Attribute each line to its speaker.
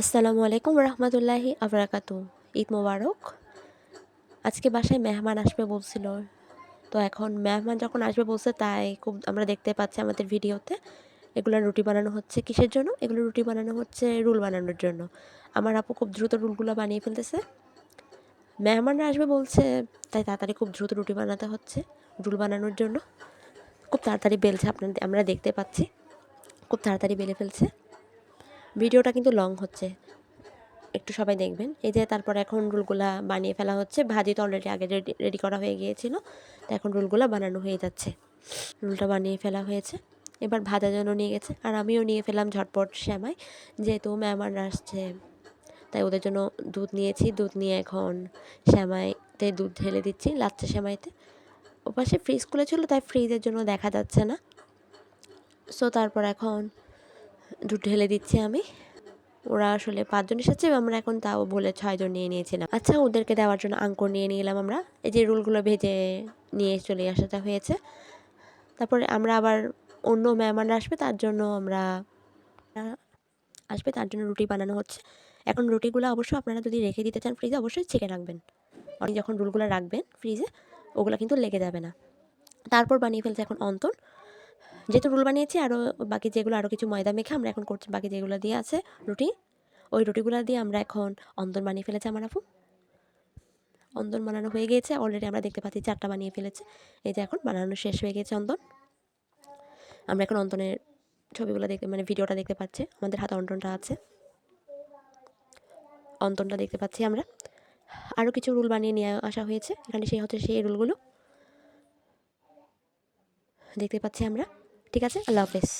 Speaker 1: আসসালামু আলাইকুম রহমতুল্লাহি আবরাকাতু। ঈদ মোবারক। আজকে বাসায় মেহমান আসবে বলছিল, তো এখন মেহমান যখন আসবে বলছে তাই খুব আমরা দেখতে পাচ্ছি আমাদের ভিডিওতে এগুলো রুটি বানানো হচ্ছে। কিসের জন্য এগুলো রুটি বানানো হচ্ছে? রুল বানানোর জন্য। আমার আপু খুব দ্রুত রুলগুলো বানিয়ে ফেলতেছে। মেহমানরা আসবে বলছে, তাই তাড়াতাড়ি খুব দ্রুত রুটি বানাতে হচ্ছে রুল বানানোর জন্য। খুব তাড়াতাড়ি বেলছে, আমরা দেখতে পাচ্ছি খুব তাড়াতাড়ি বেলে ফেলছে। ভিডিওটা কিন্তু লং হচ্ছে, একটু সবাই দেখবেন। এই যে তারপর এখন রোলগুলা বানিয়ে ফেলা হচ্ছে। ভাজি তো অলরেডি আগে রেডি করা হয়ে গিয়েছিল, তো এখন রোলগুলা বানানো হয়ে যাচ্ছে। রোলটা বানিয়ে ফেলা হয়েছে, এবার ভাজার জন্য নিয়ে গেছে। আর আমিও নিয়ে ফেললাম ঝটপট সেমাই, যেহেতু মেহমানরা আসছে তাই ওদের জন্য দুধ নিয়েছি। দুধ নিয়ে এখন সেমাইতে দুধ ঢেলে দিচ্ছি, লাচ্ছা সেমাইতে। ওপাশে ফ্রিজ খুলেছিল তাই ফ্রিজের জন্য দেখা যাচ্ছে না। সো তারপর এখন দুধ ঢেলে দিচ্ছি আমি। ওরা আসলে ৫ জন এসেছে, আমরা এখন তাও বলে ৬ জন নিয়ে নিয়েছিলাম। আচ্ছা, ওদেরকে দেওয়ার জন্য আঙ্কুর নিয়ে নিলাম আমরা। এই যে রোলগুলো ভেজে নিয়ে চলে আসাটা হয়েছে। তারপরে আমরা আবার অন্য মেহমানরা আসবে তার জন্য রুটি বানানো হচ্ছে। এখন রুটিগুলো অবশ্য আপনারা যদি রেখে দিতে চান ফ্রিজে, অবশ্যই ছেঁকে রাখবেন। আপনি যখন রোলগুলো রাখবেন ফ্রিজে, ওগুলো কিন্তু লেগে যাবে না। তারপর বানিয়ে ফেলছে এখন অন্তন। যেহেতু রোল বানিয়েছি, বাকি যেগুলো আরও কিছু ময়দা মেখে আমরা এখন করছি, বাকি যেগুলো দিয়ে আছে রুটি, ওই রুটিগুলো দিয়ে আমরা এখন অন্তন বানিয়ে ফেলেছি আমার আপু। অন্তন বানানো হয়ে গিয়েছে অলরেডি, আমরা দেখতে পাচ্ছি 4টা বানিয়ে ফেলেছে। এই যে এখন বানানো শেষ হয়ে গেছে অন্তন। আমরা এখন অন্তনের ছবিগুলো দেখতে, মানে ভিডিওটা দেখতে পাচ্ছি। আমাদের হাতে অন্তনটা আছে, অন্তনটা দেখতে পাচ্ছি আমরা। আরও কিছু রোল বানিয়ে নিয়ে আসা হয়েছে এখানে, সেই রোলগুলো দেখতে পাচ্ছি আমরা। ঠিক আছে, আল্লাহ হাফেজ।